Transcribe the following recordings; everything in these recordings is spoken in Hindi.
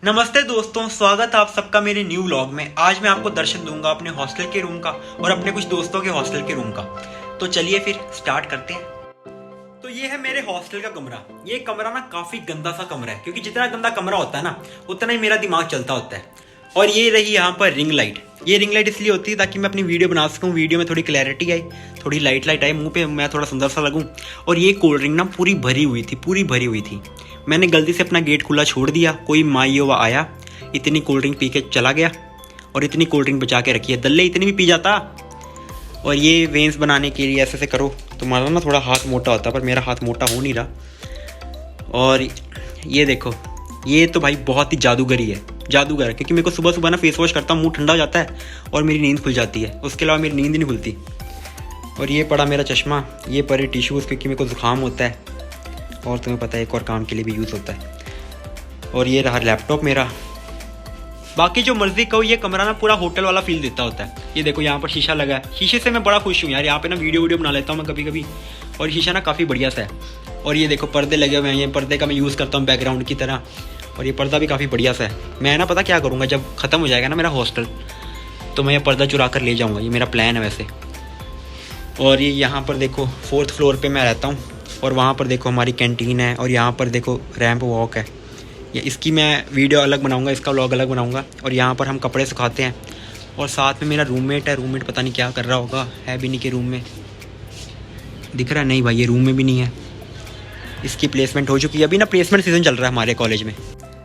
नमस्ते दोस्तों, स्वागत है आप सबका मेरे न्यू व्लॉग में। आज मैं आपको दर्शन दूंगा अपने हॉस्टल के रूम का और अपने कुछ दोस्तों के हॉस्टल के रूम का। तो चलिए फिर स्टार्ट करते हैं। तो ये है मेरे हॉस्टल का कमरा। ये कमरा ना काफी गंदा सा कमरा है, क्योंकि जितना गंदा कमरा होता है ना उतना ही मेरा दिमाग चलता होता है। और ये रही यहाँ पर रिंग लाइट। ये रिंग लाइट इसलिए होती है ताकि मैं अपनी वीडियो बना सकूँ, वीडियो में थोड़ी क्लैरिटी आए, थोड़ी लाइट आए मुंह पे, मैं थोड़ा सुंदर सा लगूँ। और ये कोल्ड ड्रिंक ना पूरी भरी हुई थी। मैंने गलती से अपना गेट खुला छोड़ दिया, कोई माईवा आया, इतनी कोल्ड ड्रिंक पी के चला गया और इतनी कोल्ड ड्रिंक बचा के रखी है। दल्ले इतनी भी पी जाता। और ये वेंस बनाने के लिए ऐसे करो तो तुम्हारा ना थोड़ा हाथ मोटा होता, पर मेरा हाथ मोटा हो नहीं रहा। और ये देखो, ये तो भाई बहुत ही जादूगर है, क्योंकि मेरे को सुबह सुबह ना फेस वॉश करता हूँ, मुँह ठंडा हो जाता है और मेरी नींद खुल जाती है। उसके अलावा मेरी नींद ही नहीं खुलती। और ये पड़ा मेरा चश्मा, ये पड़े टिश्यूज़, क्योंकि मेरे को ज़ुकाम होता है और तुम्हें पता है एक और काम के लिए भी यूज़ होता है। और ये रहा लैपटॉप मेरा। बाकी जो मर्जी कहो, ये कमरा ना पूरा होटल वाला फील देता होता है। ये देखो यहाँ पर शीशा लगा है, शीशे से मैं बड़ा खुश हूँ यार। यहाँ पे ना वीडियो बना लेता हूँ मैं कभी कभी, और शीशा ना काफ़ी बढ़िया सा है। और ये देखो पर्दे लगे हुए हैं, ये पर्दे का मैं यूज़ करता हूँ बैकग्राउंड की तरह। और ये पर्दा भी काफ़ी बढ़िया सा है। मैं ना पता क्या करूँगा, जब ख़त्म हो जाएगा ना मेरा हॉस्टल, तो मैं ये पर्दा चुरा कर ले जाऊँगा। ये मेरा प्लान है वैसे। और ये यहाँ पर देखो 4th फ्लोर पर मैं रहता हूँ, और वहाँ पर देखो हमारी कैंटीन है, और यहाँ पर देखो रैंप वॉक है। ये इसकी मैं वीडियो अलग बनाऊंगा, इसका व्लॉग अलग बनाऊंगा। और यहाँ पर हम कपड़े सुखाते हैं। और साथ में मेरा रूममेट है। रूममेट पता नहीं क्या कर रहा होगा, है भी नहीं कि रूम में दिख रहा है। नहीं भाई, ये रूम में भी नहीं है। इसकी प्लेसमेंट हो चुकी है। अभी ना प्लेसमेंट सीजन चल रहा है हमारे कॉलेज में।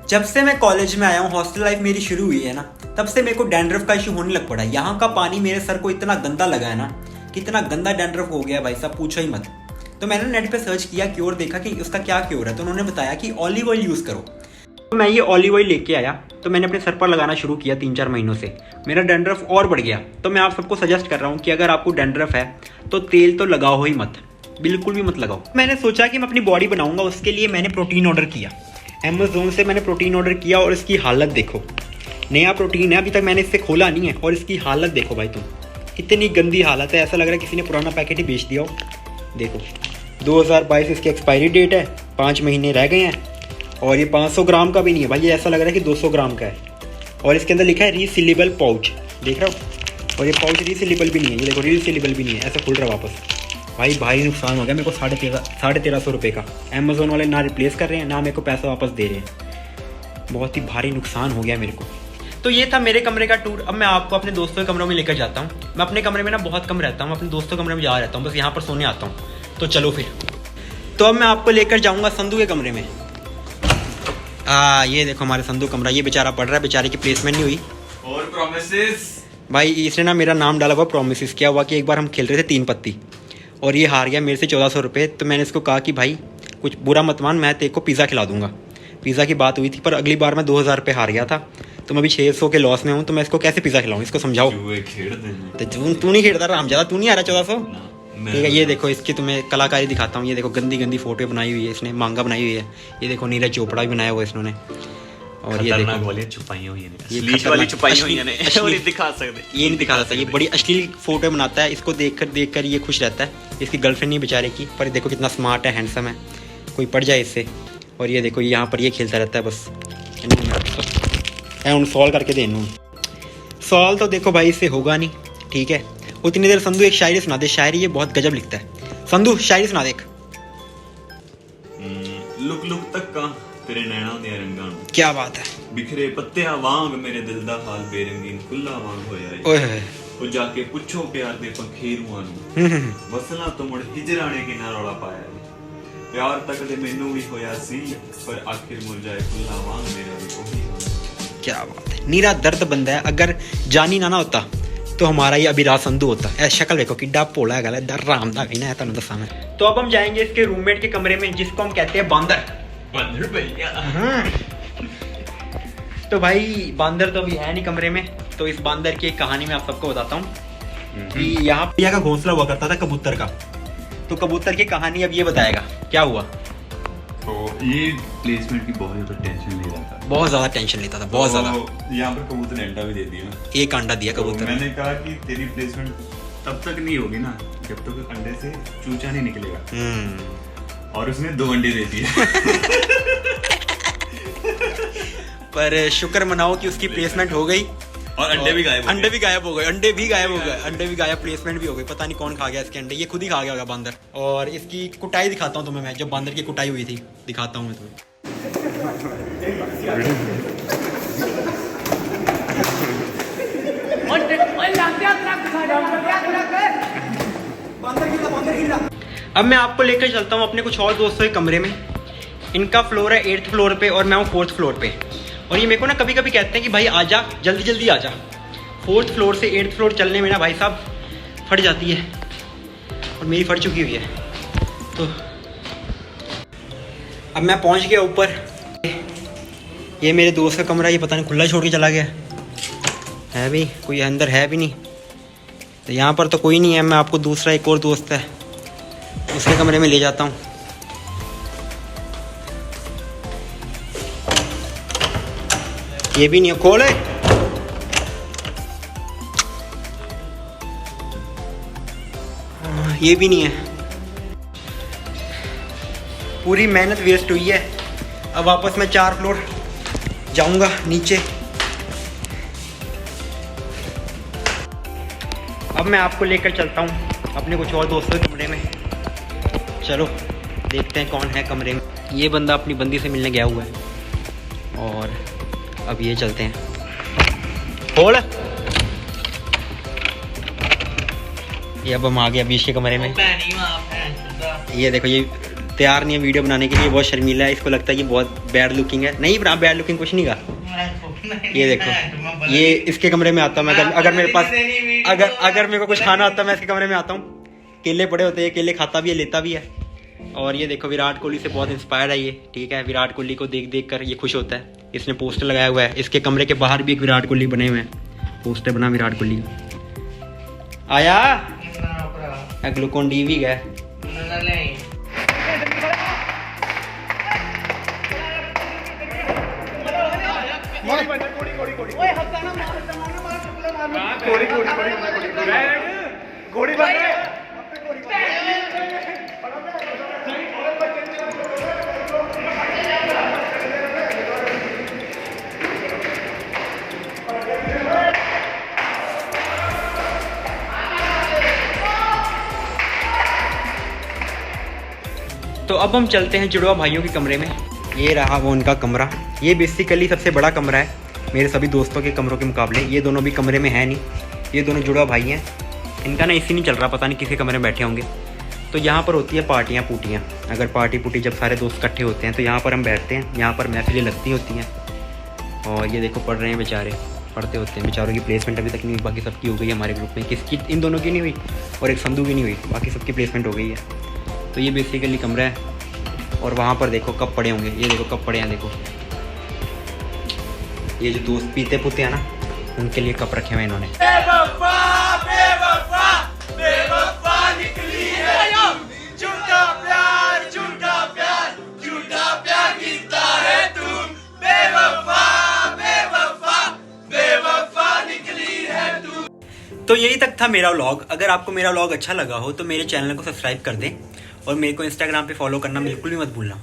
जब से मैं कॉलेज में आया हूँ, हॉस्टल लाइफ मेरी शुरू हुई है ना, तब से मेरे को डैंड्रफ का इशू होने लग पड़ा है। यहाँ का पानी मेरे सर को इतना गंदा लगा है ना, कितना गंदा डैंड्रफ हो गया भाई साहब, पूछो ही मत। तो मैंने नेट पे सर्च किया, क्योर देखा कि उसका क्या क्योर है। तो उन्होंने बताया कि ऑलिव ऑयल यूज़ करो। तो मैं ये ऑलिव ऑयल लेके आया, तो मैंने अपने सर पर लगाना शुरू किया। 3-4 महीनों से मेरा डैंड्रफ और बढ़ गया। तो मैं आप सबको सजेस्ट कर रहा हूँ कि अगर आपको डैंड्रफ है तो तेल तो लगाओ ही मत, बिल्कुल भी मत लगाओ। मैंने सोचा कि मैं अपनी बॉडी बनाऊंगा, उसके लिए मैंने प्रोटीन ऑर्डर किया। अमेज़ोन से मैंने प्रोटीन ऑर्डर किया, और इसकी हालत देखो। नया प्रोटीन है, अभी तक मैंने इससे खोला नहीं है। और इसकी हालत देखो भाई तुम, कितनी गंदी हालत है। ऐसा लग रहा है किसी ने पुराना पैकेट ही बेच दिया हो। देखो 2022 इसकी एक्सपायरी डेट है, 5 महीने रह गए हैं। और ये 500 ग्राम का भी नहीं है भाई, ये ऐसा लग रहा है कि 200 ग्राम का है। और इसके अंदर लिखा है रीसीलेबल पाउच, देख रहा हो। और ये पाउच रीसीलेबल भी नहीं है, ये देखो रीसीलेबल भी नहीं है, ऐसा खुल रहा वापस। भाई भारी नुकसान हो गया मेरे को। 1350 रुपये का। अमेज़ोन वाले ना रिप्लेस कर रहे हैं, ना मेरे को पैसा वापस दे रहे हैं। बहुत ही भारी नुकसान हो गया मेरे को। तो ये था मेरे कमरे का टूर। अब मैं आपको अपने दोस्तों के कमरों में लेकर जाता हूँ। मैं अपने कमरे में ना बहुत कम रहता हूँ, अपने दोस्तों के कमरे में जा रहता हूँ, बस यहाँ पर सोने आता हूँ। तो चलो फिर। तो अब मैं आपको लेकर जाऊँगा संधू के कमरे में। ये देखो हमारे संधू कमरा। ये बेचारा पढ़ रहा है, बेचारे की प्लेसमेंट नहीं हुई। और प्रॉमिसेस भाई इसने ना मेरा नाम डाला हुआ प्रॉमिसेस। क्या हुआ कि एक बार हम खेल रहे थे 3 पत्ती, और ये हार गया मेरे से 1400 रुपये। तो मैंने इसको कहा कि भाई कुछ बुरा मत मान, मैं तेरे को पिज़्ज़ा खिला दूंगा। पिज़्ज़ा की बात हुई थी, पर अगली बार मैं 2000 रुपये हार गया था। तो मैं अभी 600 के लॉस में हूँ। तो मैं इसको कैसे पिज़्ज़ा खिलाऊँ, इसको समझाओ। तो तू नहीं खेलता रामजादा, तू नहीं आ रहा 1400। ठीक है, ये देखो इसकी तुम्हें कलाकारी दिखाता हूँ। ये देखो गंदी गंदी फोटो बनाई हुई है इसने, मांगा बनाई हुई है। ये देखो नीरज चोपड़ा भी बनाया हुआ है इसने। और ये देखो वाली छुपाई हुई है, ये वाली छुपाई हुई है, नहीं दिखा सकते, ये नहीं दिखा सकता। ये बड़ी अश्लील फोटो बनाता है। इसको देखकर ये खुश रहता है। इसकी गर्लफ्रेंड नहीं बेचारे की, पर देखो कितना स्मार्ट है, हैंडसम है, कोई पड़ जाए इससे। और ये देखो यहाँ पर ये खेलता रहता है बस। सॉल्व करके दे। सॉल्व तो देखो भाई इससे होगा नहीं, ठीक है। उतनी देर संधू एक शायरी सुना दे। शायरी ये बहुत गजब लिखता है। संधू शायरी सुना दे। लुक लुक तक का तेरे नैना दे रंगां, क्या बात है। बिखरे पत्तियां वांग मेरे दिल दा हाल बेरंगीन खुला वांग होया है। ओए होए। ओ जाके पुछो प्यार दे पंखेरुआं नूं, वसला तो मुड़ हिजराने के ना रौला पाया है। प्यार तक दे मैनू भी होया सी, पर आखिर मुरझाए खुला वांग मेरा भी ओही। क्या बात है। नीरा दर्द बंदा है। अगर जानी ना होता तो हमारा ये अभिराज संधू होता है। शक्ल देखो किड्डा पोला है, गला राम दा ना है, तुम दसा मैं। तो अब हम जाएंगे इसके रूममेट के कमरे में, जिसको हम कहते हैं बांदर। बंदर भैया। तो भाई बांदर तो अभी है नहीं कमरे में। तो इस बांदर की एक कहानी मैं आप सबको बताता हूँ कि यहाँ पिया का घोंसला हुआ करता था कबूतर का। तो कबूतर की कहानी अब ये बताएगा क्या हुआ। तो ये प्लेसमेंट की बहुत ज्यादा टेंशन ले रहा था, बहुत ज्यादा टेंशन लेता था, बहुत ज्यादा। यहाँ पर कबूतर ने अंडा भी दे दिया, एक अंडा दिया कबूतर। मैंने कहा कि तेरी प्लेसमेंट तब तक नहीं होगी ना जब तक अंडे से चूचा नहीं निकलेगा। और उसने 2 अंडे दे दिए। पर शुक्र मनाओ कि उसकी प्लेसमेंट हो गई और अंडे भी गायब हो गए। अंडे भी गायब हो गए, प्लेसमेंट भी हो गई। पता नहीं कौन खा गया इसके अंडे, ये खुद ही खा गया होगा बंदर। और इसकी कुटाई दिखाता हूँ तुम्हें मैं, जब बंदर की कुटाई हुई थी दिखाता हूँ मैं तुम्हें। अब मैं आपको लेकर चलता हूँ अपने कुछ और दोस्तों के कमरे में। इनका फ्लोर है 8th फ्लोर पे और मैं हूँ 4th फ्लोर पे। और ये मेरे को ना कभी कभी कहते हैं कि भाई आजा, जल्दी जल्दी आजा। 4th फ्लोर से 8th फ्लोर चलने में ना भाई साहब फट जाती है, और मेरी फट चुकी हुई है। तो अब मैं पहुंच गया ऊपर। ये मेरे दोस्त का कमरा, ये पता नहीं खुला छोड़ के चला गया है भी, कोई अंदर है भी नहीं। तो यहाँ पर तो कोई नहीं है। मैं आपको दूसरा एक और दोस्त है उसके कमरे में ले जाता हूँ। ये भी नहीं है, खोले। ये भी नहीं है। पूरी मेहनत वेस्ट हुई है। अब वापस मैं 4 फ्लोर जाऊंगा नीचे। अब मैं आपको लेकर चलता हूँ अपने कुछ और दोस्तों के कमरे में। चलो देखते हैं कौन है कमरे में। ये बंदा अपनी बंदी से मिलने गया हुआ है और अब ये चलते हैं। खोल। ये अब हम आ गए अभी इसके कमरे में। ये देखो, ये तैयार नहीं है वीडियो बनाने के लिए, बहुत शर्मीला है। इसको लगता है कि बहुत बैड लुकिंग है। नहीं ब्रा, बैड लुकिंग कुछ नहीं का। ये देखो, ये इसके कमरे में आता हूँ मैं। अगर मेरे पास अगर मेरे को कुछ खाना होता है मैं इसके कमरे में आता हूँ। केले पड़े होते हैं, केले खाता भी है, लेता भी है। और ये देखो, विराट कोहली से बहुत इंस्पायर्ड है ये, ठीक है। विराट कोहली को देख देख कर ये खुश होता है। इसने पोस्टर लगाया हुआ है। इसके कमरे के बाहर भी एक विराट कोहली बने हुए हैं, पोस्टर बना विराट कोहली का। आया ग्लूकोन डी भी गया। तो अब हम चलते हैं जुड़वा भाइयों के कमरे में। ये रहा वो उनका कमरा। ये बेसिकली सबसे बड़ा कमरा है मेरे सभी दोस्तों के कमरों के मुकाबले। ये दोनों भी कमरे में है नहीं, ये दोनों जुड़वा भाई हैं। इनका ना एसी नहीं चल रहा, पता नहीं किसी कमरे में बैठे होंगे। तो यहाँ पर होती है पार्टियाँ पुटियाँ। अगर पार्टी पुटी जब सारे दोस्त इकट्ठे होते हैं तो यहाँ पर हम बैठते हैं। यहाँ पर महफिलें लगती होती हैं। और ये देखो पढ़ रहे हैं बेचारे, पढ़ते होते हैं। बेचारों की प्लेसमेंट अभी तक नहीं हुई, बाकी सबकी हो गई है हमारे ग्रुप में। किसकी, इन दोनों की नहीं हुई और एक संधू की नहीं हुई, बाकी सबकी प्लेसमेंट हो गई है। तो ये बेसिकली कमरा है। और वहाँ पर देखो कब पड़े होंगे, ये देखो कब पड़े हैं। देखो ये जो दोस्त पीते पुते हैं ना, उनके लिए कप रखे हुए इन्होंने। तो यही तक था मेरा व्लॉग। अगर आपको मेरा व्लॉग अच्छा लगा हो तो मेरे चैनल को सब्सक्राइब कर दें और मेरे को इंस्टाग्राम पे फॉलो करना बिल्कुल भी मत भूलना।